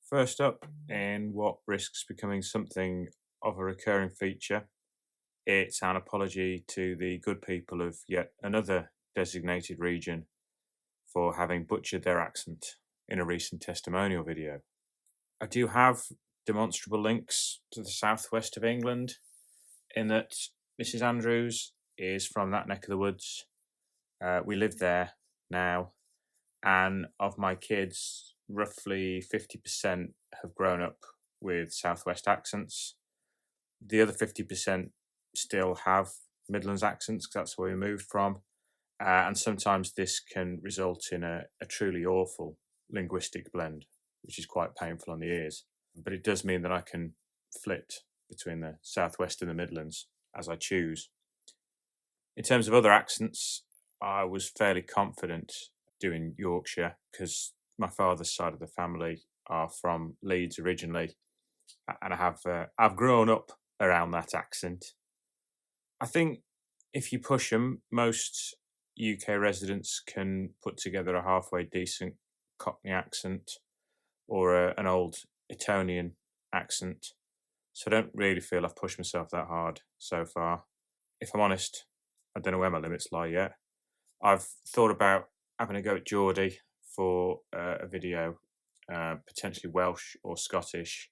First up, in what risks becoming something of a recurring feature, it's an apology to the good people of yet another designated region for having butchered their accent in a recent testimonial video. I do have demonstrable links to the southwest of England, in that Mrs. Andrews is from that neck of the woods. We live there now, and of my kids, roughly 50% have grown up with southwest accents. The other 50% still have Midlands accents because that's where we moved from. And sometimes this can result in a truly awful linguistic blend, which is quite painful on the ears. But it does mean that I can flit between the southwest and the Midlands as I choose. In terms of other accents, I was fairly confident doing Yorkshire because my father's side of the family are from Leeds originally, and I've grown up around that accent. I think if you push them, most UK residents can put together a halfway decent Cockney accent or an old Etonian accent. So I don't really feel I've pushed myself that hard so far. If I'm honest, I don't know where my limits lie yet. I've thought about having a go at Geordie for a video, potentially Welsh or Scottish.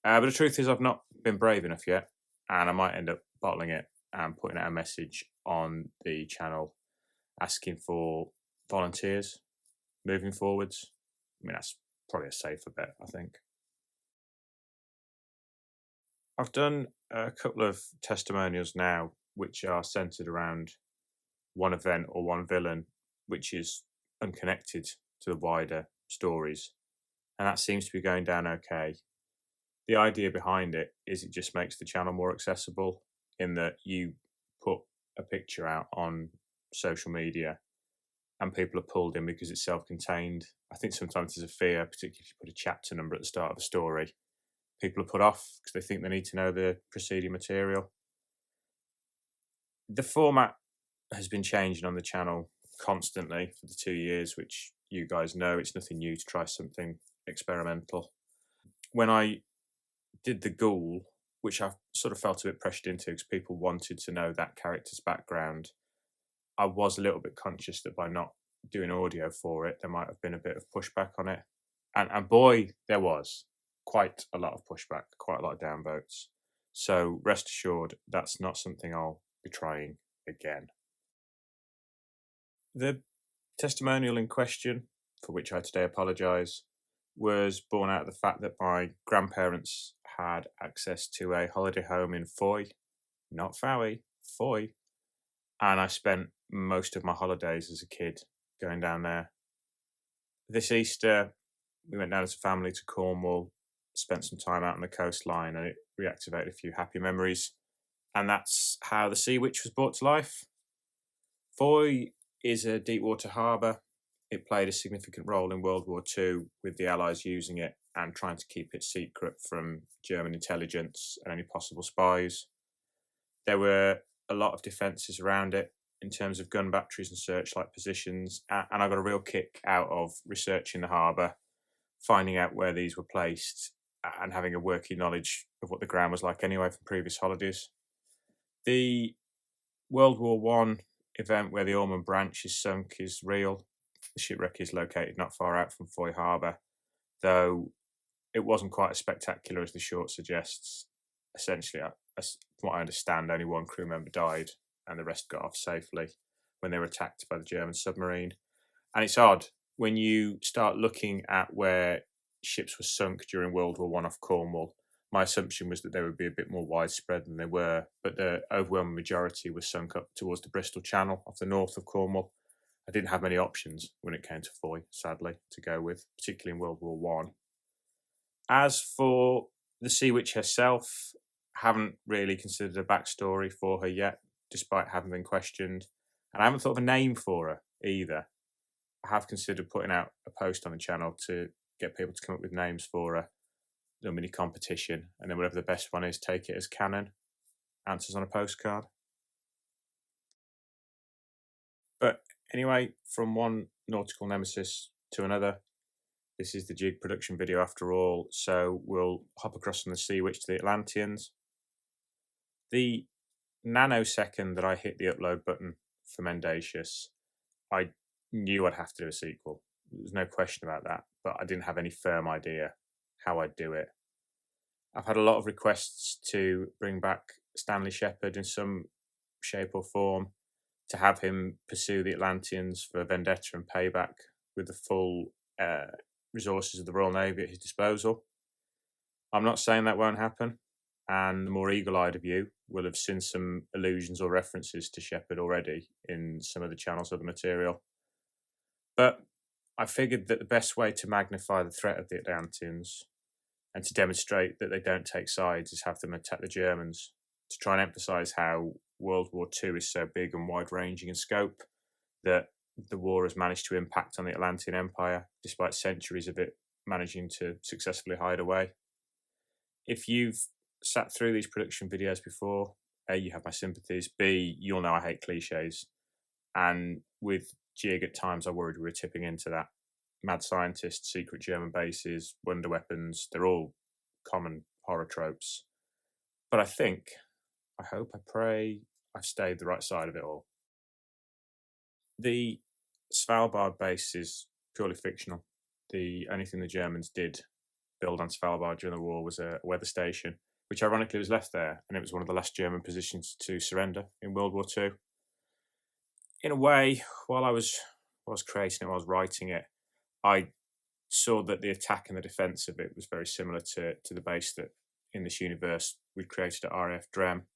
But the truth is I've not been brave enough yet, and I might end up bottling it and putting out a message on the channel asking for volunteers moving forwards. I mean, that's probably a safer bet, I think. I've done a couple of testimonials now which are centered around one event or one villain which is unconnected to the wider stories, and that seems to be going down okay. The idea behind it is it just makes the channel more accessible, in that you put a picture out on social media and people are pulled in because it's self-contained. I think sometimes there's a fear, particularly if you put a chapter number at the start of a story, people are put off because they think they need to know the preceding material. The format has been changing on the channel constantly for the 2 years, which you guys know. It's nothing new to try something experimental. When I did the Ghoul, which I sort of felt a bit pressured into because people wanted to know that character's background, I was a little bit conscious that by not doing audio for it, there might have been a bit of pushback on it. And boy, there was quite a lot of pushback, quite a lot of downvotes. So rest assured, that's not something I'll be trying again. The testimonial in question, for which I today apologise, was born out of the fact that my grandparents had access to a holiday home in Foy, not Fowie, Foy, and I spent most of my holidays as a kid going down there. This Easter, we went down as a family to Cornwall, spent some time out on the coastline, and it reactivated a few happy memories. And that's how the Sea Witch was brought to life. Foy is a deep water harbour. It played a significant role in World War II, with the Allies using it and trying to keep it secret from German intelligence and any possible spies. There were a lot of defences around it in terms of gun batteries and searchlight positions, and I got a real kick out of researching the harbour, finding out where these were placed, and having a working knowledge of what the ground was like anyway from previous holidays. The World War One event where the Ormond branch is sunk is real. The shipwreck is located not far out from Foy Harbour, though it wasn't quite as spectacular as the short suggests. Essentially, from what I understand, only one crew member died and the rest got off safely when they were attacked by the German submarine. And it's odd, when you start looking at where ships were sunk during World War One off Cornwall, my assumption was that they would be a bit more widespread than they were, but the overwhelming majority was sunk up towards the Bristol Channel off the north of Cornwall. I didn't have many options when it came to Foy, sadly, to go with, particularly in World War One. As for the Sea Witch herself, I haven't really considered a backstory for her yet, despite having been questioned. And I haven't thought of a name for her either. I have considered putting out a post on the channel to get people to come up with names for her, a mini competition, and then whatever the best one is, take it as canon. Answers on a postcard. But anyway, from one nautical nemesis to another, This is the JIG production video after all, so we'll hop across from the Sea Witch to the Atlanteans. The nanosecond that I hit the upload button for Mendacious, I knew I'd have to do a sequel. There's no question about that, but I didn't have any firm idea how I'd do it. I've had a lot of requests to bring back Stanley Shepherd in some shape or form, to have him pursue the Atlanteans for vendetta and payback with the full resources of the Royal Navy at his disposal. I'm not saying that won't happen, and the more eagle-eyed of you will have seen some allusions or references to Shepherd already in some of the channels of the material. But I figured that the best way to magnify the threat of the Atlanteans and to demonstrate that they don't take sides is have them attack the Germans, to try and emphasise how World War II is so big and wide-ranging in scope that the war has managed to impact on the Atlantean Empire, despite centuries of it managing to successfully hide away. If you've sat through these production videos before, A, you have my sympathies, B, you'll know I hate cliches, and with JIG at times I worried we were tipping into that. Mad scientists, secret German bases, wonder weapons, they're all common horror tropes. But I hope, I pray, I've stayed the right side of it all. The Svalbard base is purely fictional. The only thing the Germans did build on Svalbard during the war was a weather station, which ironically was left there, and it was one of the last German positions to surrender in World War II. In a way, while I was creating it, while I was writing it, I saw that the attack and the defence of it was very similar to the base that in this universe we'd created at RAF Drem.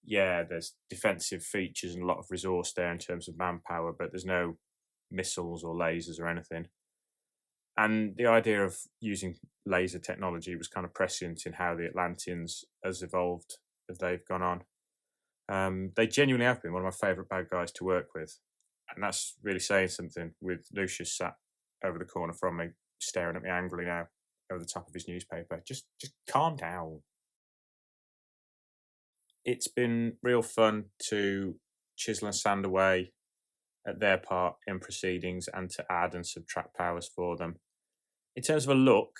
Yeah, there's defensive features and a lot of resource there in terms of manpower, but there's no missiles or lasers or anything. And the idea of using laser technology was kind of prescient in how the Atlanteans has evolved as they've gone on. They genuinely have been one of my favourite bad guys to work with. And that's really saying something, with Lucius sat over the corner from me, staring at me angrily now over the top of his newspaper. Just calm down. It's been real fun to chisel and sand away at their part in proceedings and to add and subtract powers for them. In terms of a look,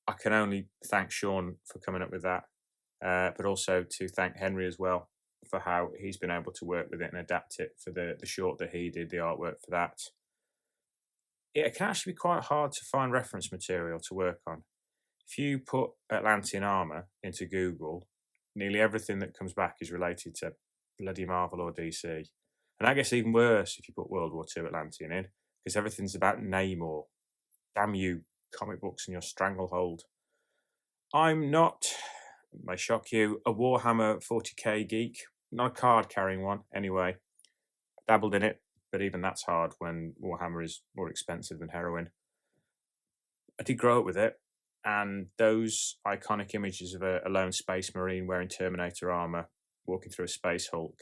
I can only thank Sean for coming up with that, but also to thank Henry as well for how he's been able to work with it and adapt it for the short that he did, the artwork for that. It can actually be quite hard to find reference material to work on. If you put Atlantean armour into Google, nearly everything that comes back is related to bloody Marvel or DC. And that gets even worse if you put World War II Atlantean in, because everything's about Namor. Damn you, comic books and your stranglehold. I'm not, it may shock you, a Warhammer 40k geek. Not a card-carrying one, anyway. Dabbled in it, but even that's hard when Warhammer is more expensive than heroin. I did grow up with it, and those iconic images of a lone space marine wearing Terminator armour, walking through a space Hulk,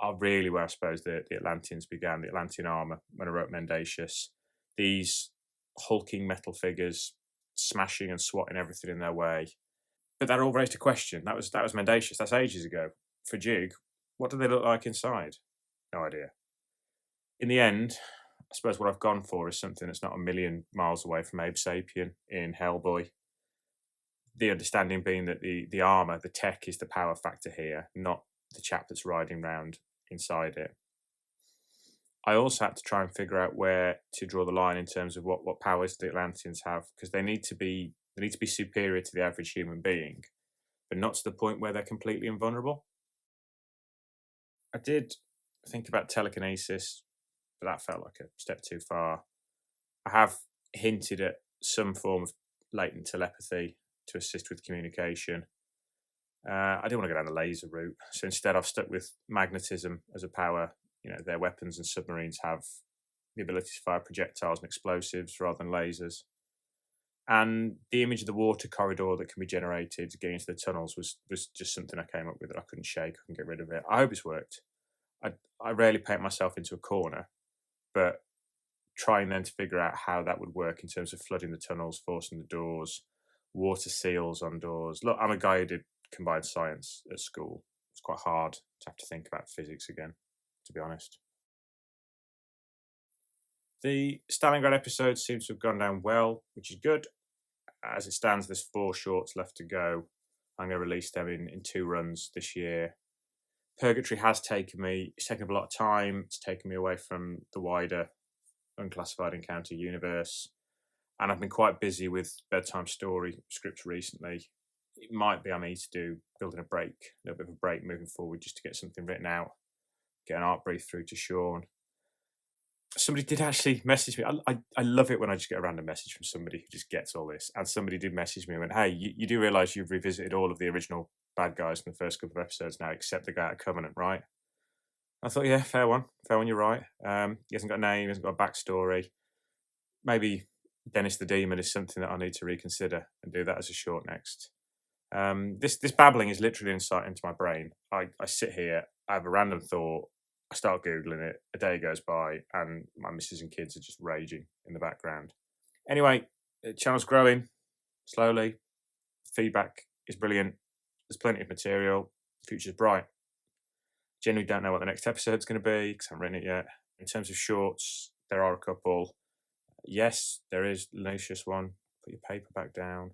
are really where I suppose the Atlanteans began, the Atlantean armour, when I wrote Mendacious. These hulking metal figures smashing and swatting everything in their way. But that all raised a question. That was Mendacious, that's ages ago. For JIG, what do they look like inside? No idea. In the end, I suppose what I've gone for is something that's not a million miles away from Abe Sapien in Hellboy. The understanding being that the armour, the tech, is the power factor here, not the chap that's riding round inside it. I also had to try and figure out where to draw the line in terms of what powers the Atlanteans have, because they need to be superior to the average human being, but not to the point where they're completely invulnerable. I did think about telekinesis, but that felt like a step too far. I have hinted at some form of latent telepathy to assist with communication. I didn't want to go down the laser route, so instead I've stuck with magnetism as a power. You know, their weapons and submarines have the ability to fire projectiles and explosives rather than lasers. And the image of the water corridor that can be generated getting into the tunnels was just something I came up with that I couldn't shake. I couldn't get rid of it. I hope it's worked. I rarely paint myself into a corner, but trying then to figure out how that would work in terms of flooding the tunnels, forcing the doors, water seals on doors. Look, I'm a guy who did combined science at school. It's quite hard to have to think about physics again, to be honest. The Stalingrad episode seems to have gone down well, which is good. As it stands, there's 4 shorts left to go. I'm going to release them in 2 runs this year. Purgatory has taken up a lot of time. It's taken me away from the wider Unclassified Encounter universe. And I've been quite busy with bedtime story scripts recently. It might be I need to do building a little bit of a break moving forward, just to get something written out, get an art brief through to Sean. Somebody did actually message me. I love it when I just get a random message from somebody who just gets all this. And somebody did message me and went, hey, you do realise you've revisited all of the original bad guys from the first couple of episodes now, except the guy out of Covenant, right? I thought, yeah, fair one, you're right. He hasn't got a name, he hasn't got a backstory. Maybe Dennis the Demon is something that I need to reconsider and do that as a short next. This babbling is literally insight into my brain. I sit here, I have a random thought, I start Googling it, a day goes by, and my missus and kids are just raging in the background. Anyway, the channel's growing slowly. Feedback is brilliant. There's plenty of material. The future's bright. Generally don't know what the next episode's going to be because I haven't written it yet. In terms of shorts, there are a couple. Yes, there is Lucius one. Put your paper back down.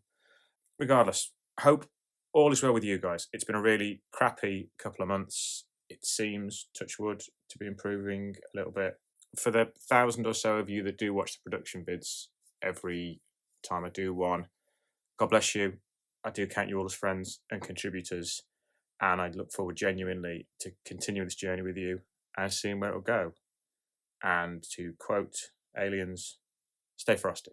Regardless, hope all is well with you guys. It's been a really crappy couple of months. It seems, touch wood, to be improving a little bit. For the 1,000 or so of you that do watch the production vids every time I do one, God bless you. I do count you all as friends and contributors, and I look forward genuinely to continuing this journey with you and seeing where it'll go. And to quote Aliens, stay frosty.